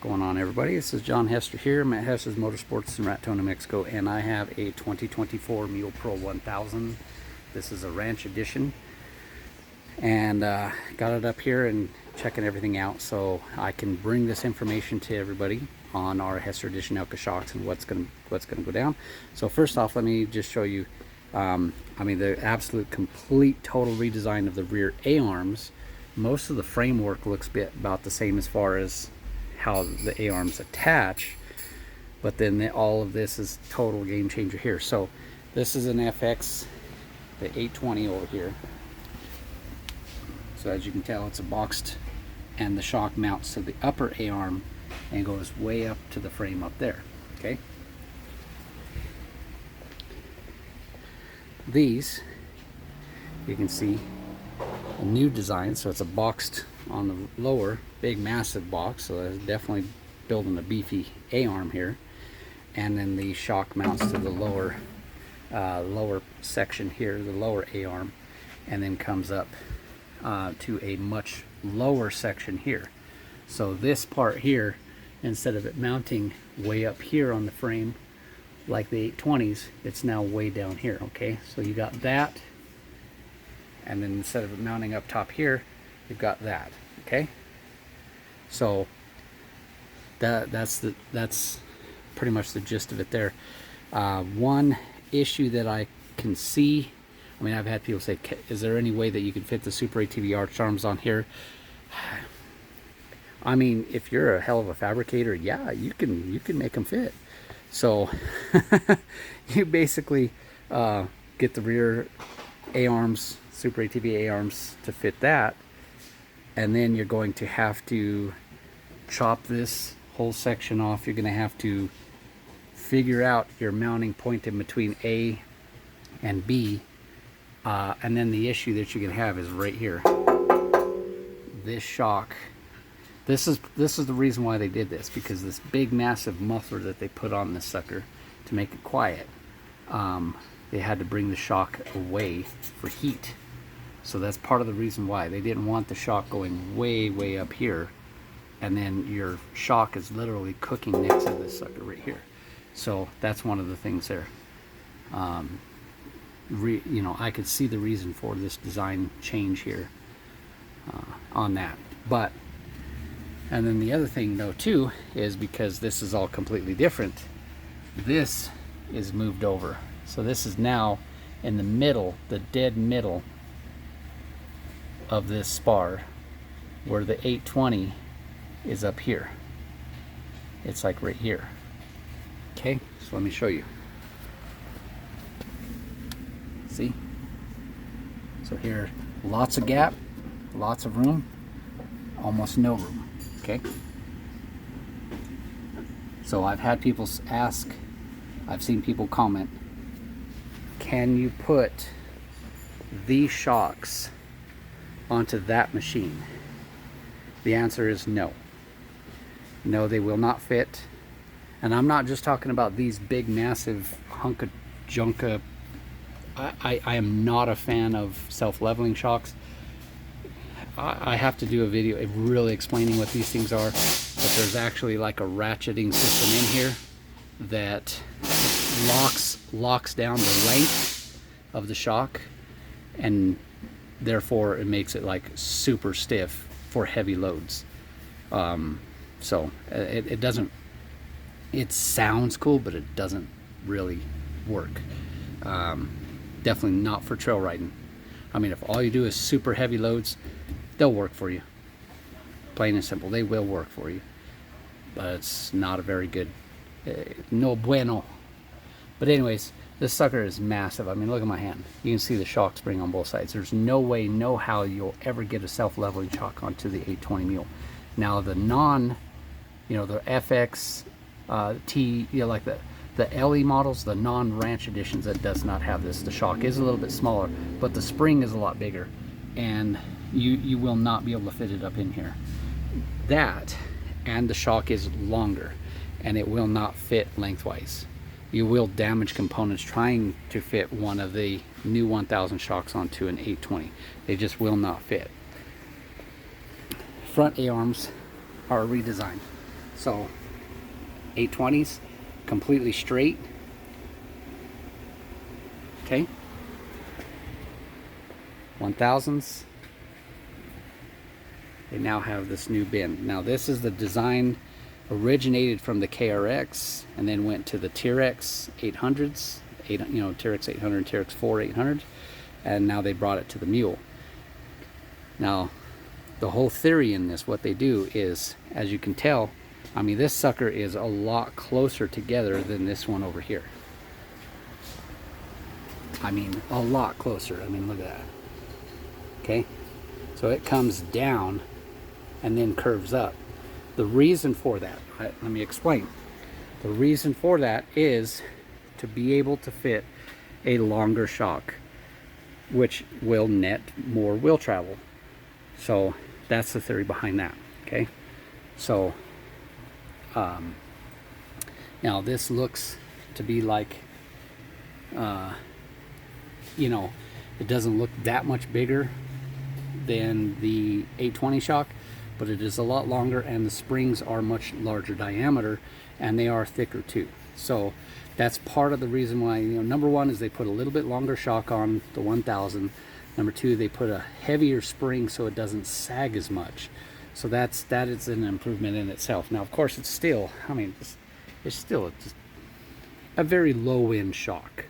Going on, everybody? This is John Hester here. I'm at Hester's Motorsports in Raton, Mexico, and I have a 2024 Mule Pro 1000. This is a Ranch Edition, and got it up here and checking everything out so I can bring this information to everybody on our Hester Edition Elka shocks and what's gonna go down. So first off, let me just show you. I mean, the absolute complete total redesign of the rear A-arms. Most of the framework looks about the same as far as how the A-arms attach, but then all of this is total game changer here. So this is an FX, the 820 over here. So as you can tell, it's a boxed, and the shock mounts to the upper A-arm and goes way up to the frame up there. Okay. These, you can see a new design, so it's a boxed on the lower, big massive box, so that's definitely building a beefy A-arm here. And then the shock mounts to the lower section here, the lower A-arm, and then comes up to a much lower section here. So this part here, instead of it mounting way up here on the frame like the 820s, it's now way down here. Okay, so you got that, and then instead of it mounting up top here, you've got that. Okay, so that's pretty much the gist of it there. One issue that I can see, I mean, I've had people say, is there any way that you can fit the Super ATV arch arms on here? I mean, if you're a hell of a fabricator, yeah, you can make them fit. So you basically get the rear A-arms, Super ATV A-arms to fit that, and then you're going to have to chop this whole section off. You're going to have to figure out your mounting point in between A and B, and then the issue that you're going to have is right here. This shock. This is the reason why they did this, because this big massive muffler that they put on this sucker to make it quiet, they had to bring the shock away for heat. So that's part of the reason why they didn't want the shock going way up here, and then your shock is literally cooking next to this sucker right here. So that's one of the things there. You know, I could see the reason for this design change here on that. But and then the other thing though too is, because this is all completely different, this is moved over. So this is now in the middle, the dead middle of this spar, where the 820 is up here. It's like right here. Okay, so let me show you. See? So here, lots of gap, lots of room, almost no room. Okay, so I've had people ask, I've seen people comment, can you put these shocks onto that machine? The answer is no. No, they will not fit. And I'm not just talking about these big massive hunk of junk. I am not a fan of self-leveling shocks. I have to do a video really explaining what these things are, but there's actually like a ratcheting system in here that locks down the length of the shock, and therefore it makes it like super stiff for heavy loads. So it sounds cool, but it doesn't really work. Definitely not for trail riding. I mean, if all you do is super heavy loads, they'll work for you. Plain and simple, they will work for you. But it's not a very good, no bueno. But anyways, this sucker is massive. I mean, look at my hand. You can see the shock spring on both sides. There's no way, no how you'll ever get a self-leveling shock onto the 820 Mule. Now the the FX, T, like the LE models, the non-ranch editions, that does not have this. The shock is a little bit smaller, but the spring is a lot bigger, and you will not be able to fit it up in here. That, and the shock is longer, and it will not fit lengthwise. You will damage components trying to fit one of the new 1000 shocks onto an 820. They just will not fit. Front A-arms are redesigned. So 820s, completely straight. Okay. 1000s, they now have this new bend. Now this is the design, originated from the KRX and then went to the TRX 800s, TRX 800, TRX 4 800, and now they brought it to the Mule. Now the whole theory in this, what they do is, as you can tell, I mean, this sucker is a lot closer together than this one over here. I mean, a lot closer. I mean, look at that. Okay, so it comes down and then curves up. The reason for that, let me explain. The reason for that is to be able to fit a longer shock, which will net more wheel travel. So that's the theory behind that. Okay, so now this looks to be like, it doesn't look that much bigger than the 820 shock, but it is a lot longer, and the springs are much larger diameter, and they are thicker too. So that's part of the reason why, number one is they put a little bit longer shock on the 1000. Number two, they put a heavier spring so it doesn't sag as much. So that is an improvement in itself. Now, of course, it's still, I mean, it's still just a very low end shock.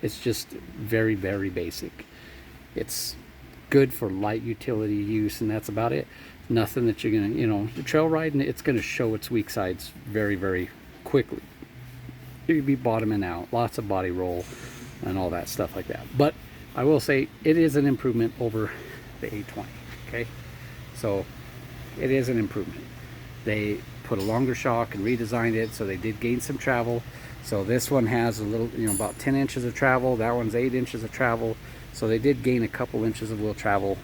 It's just very, very basic. It's good for light utility use, and that's about it. Nothing that you're gonna, trail riding, it's gonna show its weak sides very, very quickly. You'd be bottoming out, lots of body roll and all that stuff like that. But I will say it is an improvement over the 820. Okay, so it is an improvement. They put a longer shock and redesigned it, so they did gain some travel. So this one has a little, about 10 inches of travel. That one's 8 inches of travel. So they did gain a couple inches of wheel travel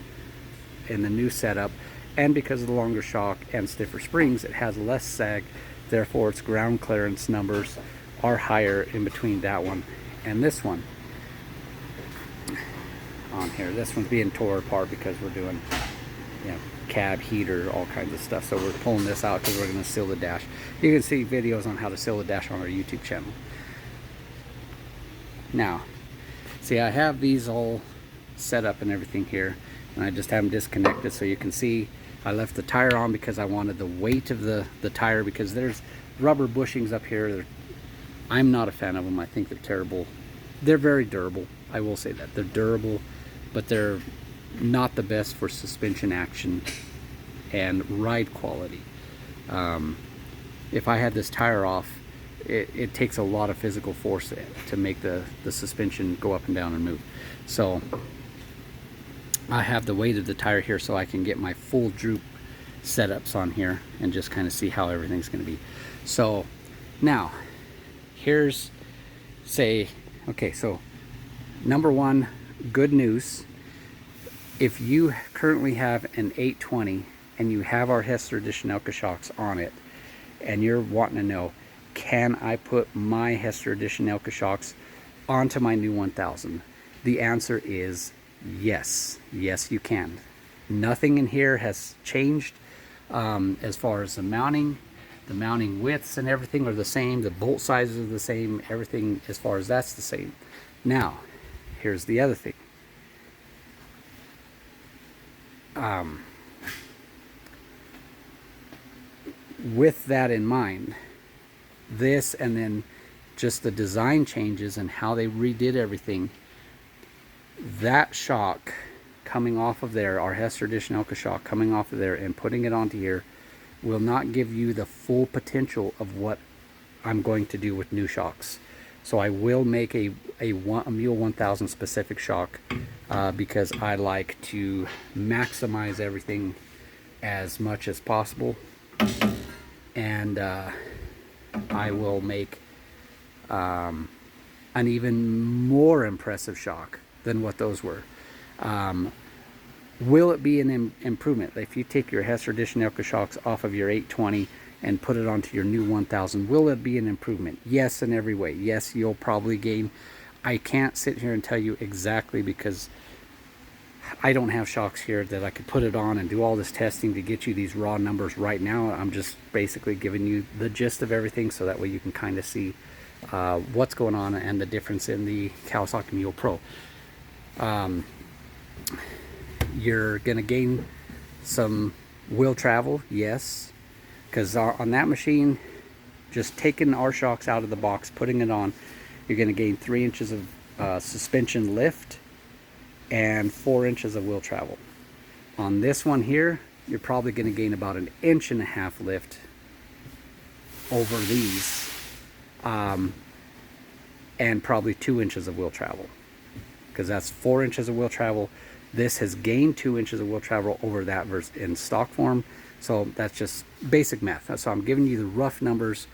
in the new setup. And because of the longer shock and stiffer springs, it has less sag. Therefore, its ground clearance numbers are higher in between that one and this one on here. This one's being tore apart because we're doing, cab heater, all kinds of stuff. So we're pulling this out because we're going to seal the dash. You can see videos on how to seal the dash on our YouTube channel. Now, see, I have these all set up and everything here, and I just have them disconnected so you can see I left the tire on because I wanted the weight of the tire, because there's rubber bushings up here. I'm not a fan of them. I think they're terrible. They're very durable. I will say that. They're durable, but they're not the best for suspension action and ride quality. If I had this tire off, it takes a lot of physical force to make the suspension go up and down and move. So I have the weight of the tire here so I can get my full droop setups on here and just kind of see how everything's going to be. So now here's, okay, so number one, good news. If you currently have an 820 and you have our Hester Edition Elka shocks on it, and you're wanting to know, can I put my Hester Edition Elka shocks onto my new 1000? The answer is yes. Yes, you can. Nothing in here has changed as far as the mounting. The mounting widths and everything are the same. The bolt sizes are the same. Everything as far as that's the same. Now, here's the other thing. With that in mind, this and then just the design changes and how they redid everything, that shock coming off of there, our Hester Edition Elka shock coming off of there and putting it onto here, will not give you the full potential of what I'm going to do with new shocks. So I will make a Mule 1000 specific shock because I like to maximize everything as much as possible, and I will make an even more impressive shock than what those were. Will it be an improvement? If you take your Hester Edition Elka shocks off of your 820 and put it onto your new 1000, will it be an improvement? Yes, in every way. Yes, you'll probably gain. I can't sit here and tell you exactly because I don't have shocks here that I could put it on and do all this testing to get you these raw numbers right now. I'm just basically giving you the gist of everything, so that way you can kind of see what's going on and the difference in the Kawasaki Mule Pro. You're going to gain some wheel travel, yes, because on that machine, just taking our shocks out of the box, putting it on, you're going to gain 3 inches of suspension lift and 4 inches of wheel travel. On this one here, you're probably going to gain about 1.5 inches lift over these, and probably 2 inches of wheel travel, because that's 4 inches of wheel travel. This has gained 2 inches of wheel travel over that versus in stock form. So that's just basic math. So I'm giving you the rough numbers.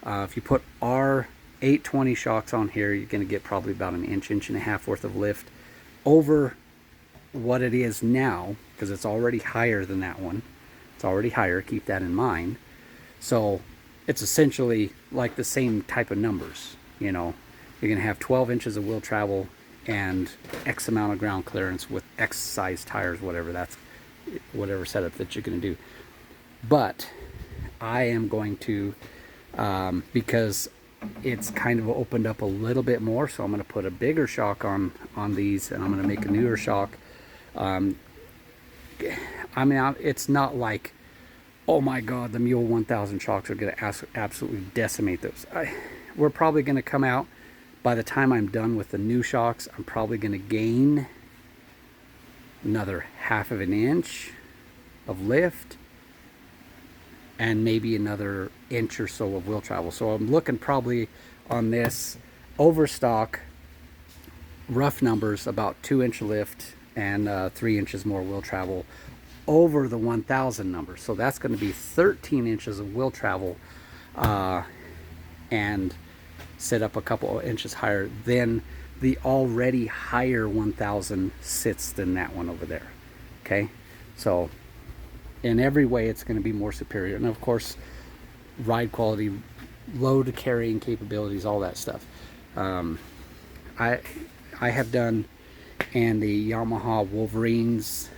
If you put our 820 shocks on here, you're going to get probably about 1 inch, 1.5 inches worth of lift over what it is now, because it's already higher than that one. It's already higher, keep that in mind. So it's essentially like the same type of numbers. You know, you're going to have 12 inches of wheel travel and X amount of ground clearance with X size tires, whatever setup that you're going to do. But I am going to, because it's kind of opened up a little bit more, so I'm going to put a bigger shock on these, and I'm going to make a newer shock. I mean, it's not like, oh my god, the Mule 1000 shocks are going to absolutely decimate those. We're probably going to come out, by the time I'm done with the new shocks, I'm probably going to gain another 1/2 inch of lift and maybe another inch or so of wheel travel. So I'm looking probably on this overstock, rough numbers, about 2-inch lift and 3 inches more wheel travel over the 1000 number. So that's going to be 13 inches of wheel travel, and set up a couple of inches higher than the already higher 1000 sits than that one over there. Okay, so in every way it's going to be more superior, and of course ride quality, load carrying capabilities, all that stuff. I have done, and the Yamaha Wolverines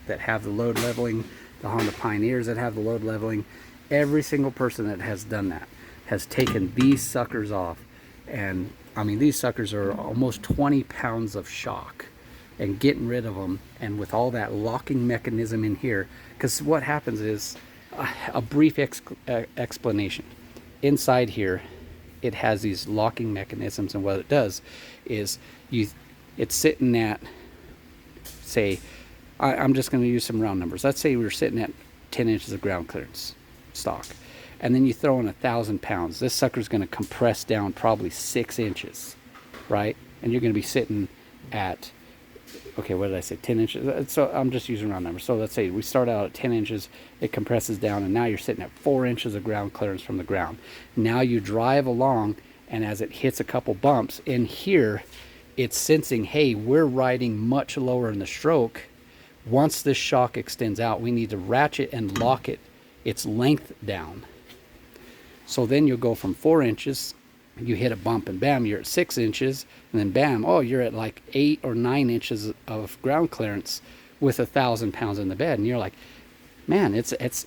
that have the load leveling, the Honda Pioneers that have the load leveling, every single person that has done that has taken these suckers off. And I mean, these suckers are almost 20 pounds of shock, and getting rid of them, and with all that locking mechanism in here, because what happens is, a brief explanation. Inside here, it has these locking mechanisms, and what it does is it's sitting at, say, I'm just going to use some round numbers. Let's say we're sitting at 10 inches of ground clearance stock, and then you throw in 1,000 pounds. This sucker's going to compress down probably 6 inches, right? And you're going to be sitting at, okay, what did I say, 10 inches? So I'm just using round numbers. So let's say we start out at 10 inches, it compresses down, and now you're sitting at 4 inches of ground clearance from the ground. Now you drive along, and as it hits a couple bumps in here, it's sensing, hey, we're riding much lower in the stroke. Once this shock extends out, we need to ratchet and lock its length down. So then you'll go from 4 inches, you hit a bump, and bam, you're at 6 inches, and then bam, oh, you're at like 8 or 9 inches of ground clearance with 1,000 pounds in the bed, and you're like, man, it's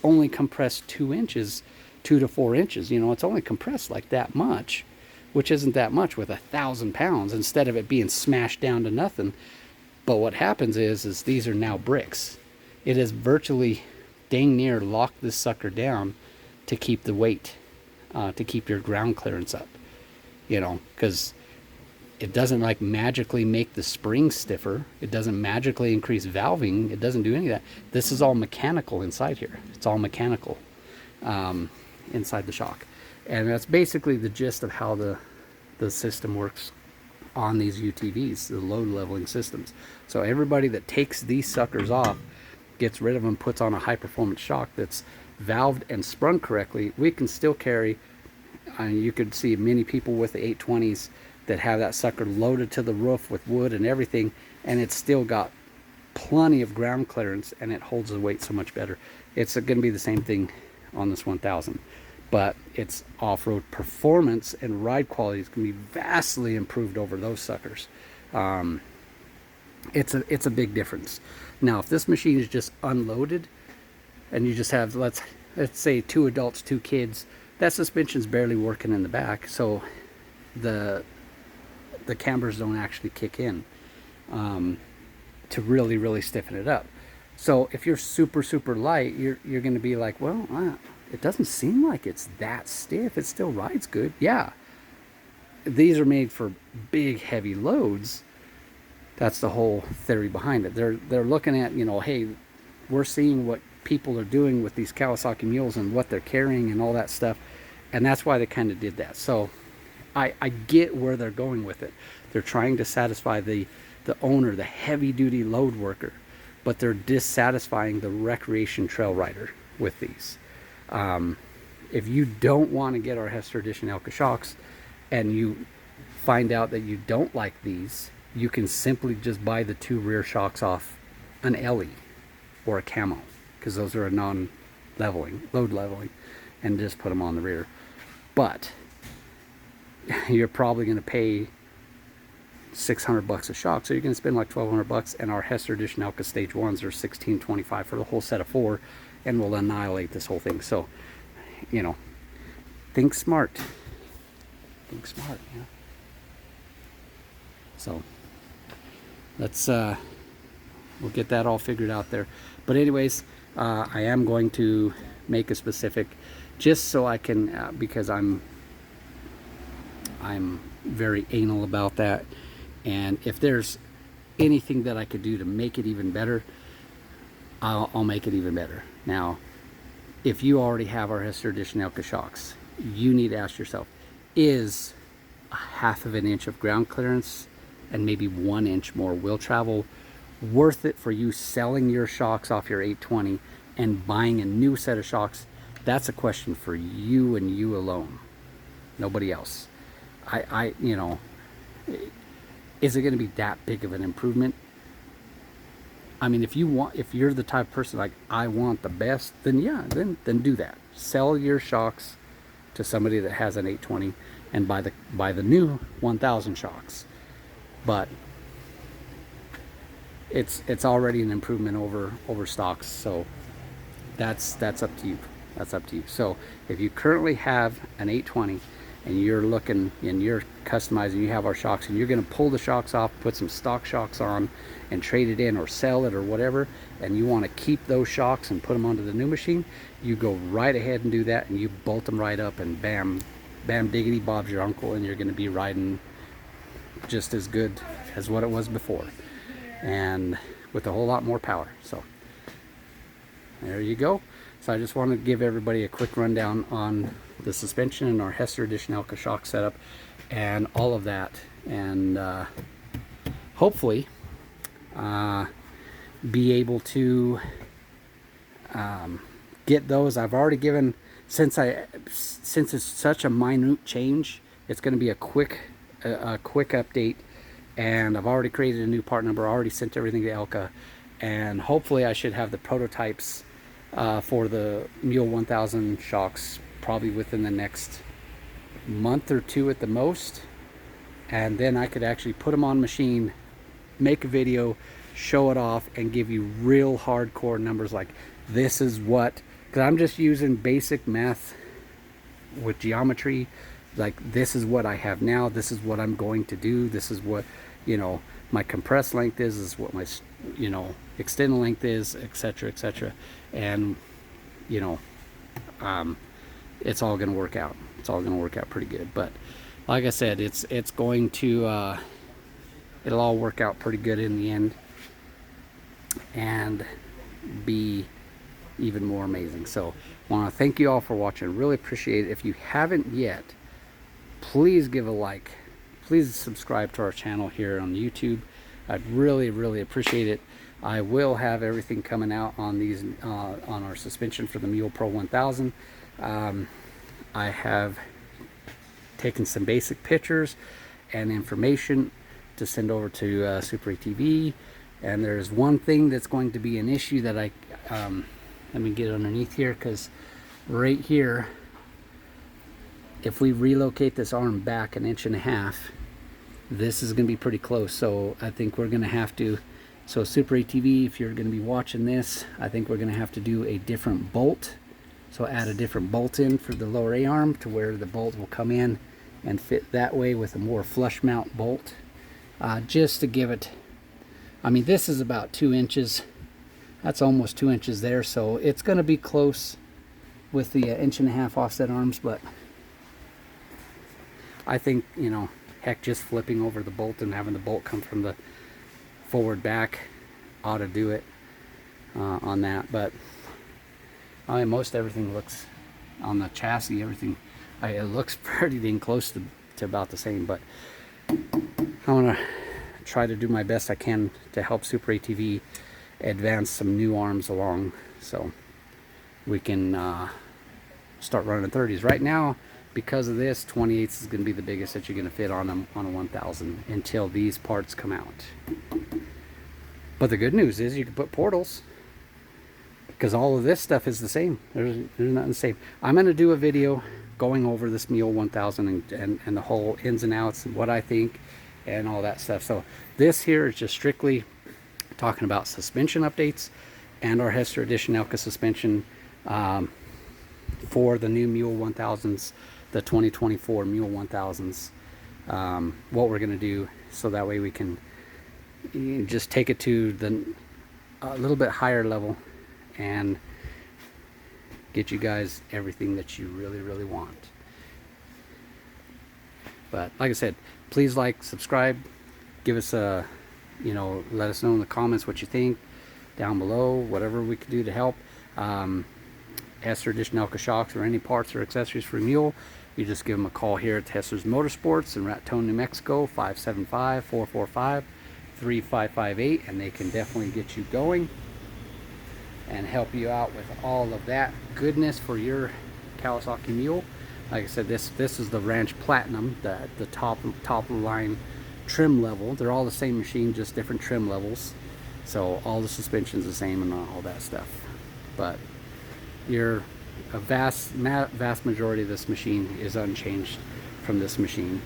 only compressed 2 inches, 2 to 4 inches. You know, it's only compressed like that much, which isn't that much with 1,000 pounds, instead of it being smashed down to nothing. But what happens is these are now bricks. It has virtually dang near locked this sucker down to keep the weight, to keep your ground clearance up, you know, because it doesn't like magically make the spring stiffer. It doesn't magically increase valving. It doesn't do any of that. This is all mechanical inside here. It's all mechanical inside the shock. And that's basically the gist of how the system works on these UTVs, the load leveling systems. So everybody that takes these suckers off, gets rid of them, puts on a high performance shock that's valved and sprung correctly, we can still carry, you could see many people with the 820s that have that sucker loaded to the roof with wood and everything, and it's still got plenty of ground clearance, and it holds the weight so much better. It's going to be the same thing on this 1000, but its off-road performance and ride quality is going to be vastly improved over those suckers. It's a big difference. Now, if this machine is just unloaded and you just have, let's say 2 adults, 2 kids, that suspension's barely working in the back, so the cambers don't actually kick in to really stiffen it up. So if you're super light, you're going to be like, well, it doesn't seem like it's that stiff. It still rides good. Yeah, these are made for big heavy loads. That's the whole theory behind it. They're looking at, you know, hey, we're seeing what people are doing with these Kawasaki Mules and what they're carrying and all that stuff, and that's why they kind of did that. So I get where they're going with it. They're trying to satisfy the owner, the heavy duty load worker, but they're dissatisfying the recreation trail rider with these. If you don't want to get our Hester Edition Elka shocks and you find out that you don't like these, you can simply just buy the 2 rear shocks off an LE or a camo, because those are a non-leveling, load leveling, and just put them on the rear. But you're probably going to pay $600 a shock, so you're going to spend like $1,200, and our Hester Edition Elka Stage 1s are $1,625 for the whole set of 4, and will annihilate this whole thing. So, you know, think smart. Think smart, you know. So let's we'll get that all figured out there. But anyways, I am going to make a specific, just so I can because I'm very anal about that, and if there's anything that I could do to make it even better, I'll make it even better. Now, if you already have our Hester Edition Elka shocks, you need to ask yourself, is a 1/2 inch of ground clearance and maybe 1 inch more wheel travel worth it for you selling your shocks off your 820 and buying a new set of shocks? That's a question for you and you alone, nobody else. You know, is it going to be that big of an improvement? I mean, if you're the type of person like, I want the best, then yeah, then do that. Sell your shocks to somebody that has an 820 and buy the new 1000 shocks. But it's already an improvement over stocks, so that's up to you. That's up to you. So if you currently have an 820 and you're looking and you're customizing, you have our shocks, and you're going to pull the shocks off, put some stock shocks on and trade it in or sell it or whatever, and you want to keep those shocks and put them onto the new machine, you go right ahead and do that, and you bolt them right up, and bam diggity Bob's your uncle, and you're going to be riding just as good as what it was before, and with a whole lot more power. So there you go. So I just wanted to give everybody a quick rundown on the suspension and our Hester Edition Elka shock setup and all of that, and hopefully be able to get those. I've already given, since it's such a minute change, it's going to be a quick update, and I've already created a new part number, already sent everything to Elka, and hopefully I should have the prototypes for the Mule 1000 shocks probably within the next month or 2 at the most, and then I could actually put them on machine, make a video, show it off, and give you real hardcore numbers like this is what, because I'm just using basic math with geometry, like this is what I have now, this is what I'm going to do, this is what, you know, my compressed length is what my, you know, extended length is, etc., and you know, it's all going to work out. It's all going to work out pretty good. But like I said, it's going to it'll all work out pretty good in the end and be even more amazing. So I want to thank you all for watching. Really appreciate it. If you haven't yet, please give a like, please subscribe to our channel here on YouTube. I'd really appreciate it. I will have everything coming out on these on our suspension for the Mule Pro 1000. I have taken some basic pictures and information to send over to Super ATV, and there's one thing that's going to be an issue that I let me get underneath here, because right here, if we relocate this arm back 1.5 inches, this is going to be pretty close. So I think we're going to have to So Super ATV, if you're going to be watching this, I think we're going to have to do a different bolt. So add a different bolt in for the lower A-arm to where the bolt will come in and fit that way with a more flush mount bolt. Just to give it, I mean, this is about 2 inches. That's almost 2 inches there, so it's going to be close with the 1.5-inch offset arms, but I think, you know, heck, just flipping over the bolt and having the bolt come from the forward back ought to do it on that. But I mean, most everything looks on the chassis, everything, it looks pretty dang close to about the same, but I want to try to do my best I can to help Super ATV advance some new arms along, so we can start running 30s. Right now, because of this, 28s is going to be the biggest that you're going to fit on them on a 1000 until these parts come out. But the good news is you can put portals, because all of this stuff is the same. There's nothing the same. I'm going to do a video going over this Mule 1000 and the whole ins and outs and what I think and all that stuff. So this here is just strictly talking about suspension updates and our Hester Edition Elka suspension for the new Mule 1000s, the 2024 Mule 1000s. What we're going to do, so that way we can just take it to a little bit higher level and get you guys everything that you really want. But like I said, please like, subscribe, give us a, you know, let us know in the comments what you think down below, whatever we could do to help. Hester Edition Elka shocks or any parts or accessories for a Mule, you just give them a call here at Hester's Motorsports in Raton, New Mexico, 575-445-3558, and they can definitely get you going and help you out with all of that goodness for your Kawasaki Mule. Like I said, this is the Ranch Platinum, the top of the line trim level. They're all the same machine, just different trim levels. So all the suspension's the same and all that stuff. But a vast majority of this machine is unchanged from this machine,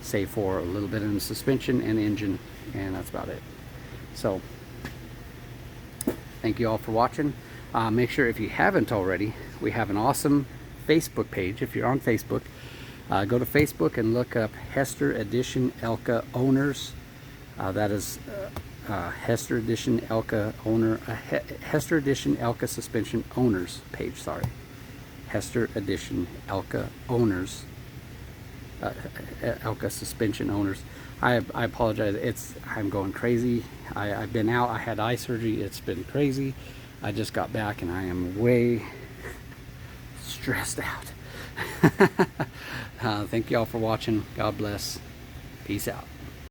save for a little bit in the suspension and engine, and that's about it. So thank you all for watching. Make sure, if you haven't already, we have an awesome Facebook page. If you're on Facebook, go to Facebook and look up Hester Edition Elka Owners. That is Hester Edition Elka Owner, Hester Edition Elka Suspension Owners page. Sorry, Hester Edition Elka Owners, Elka Suspension Owners. I apologize. I'm going crazy. I've been out. I had eye surgery. It's been crazy. I just got back and I am way stressed out. Thank you all for watching. God bless. Peace out.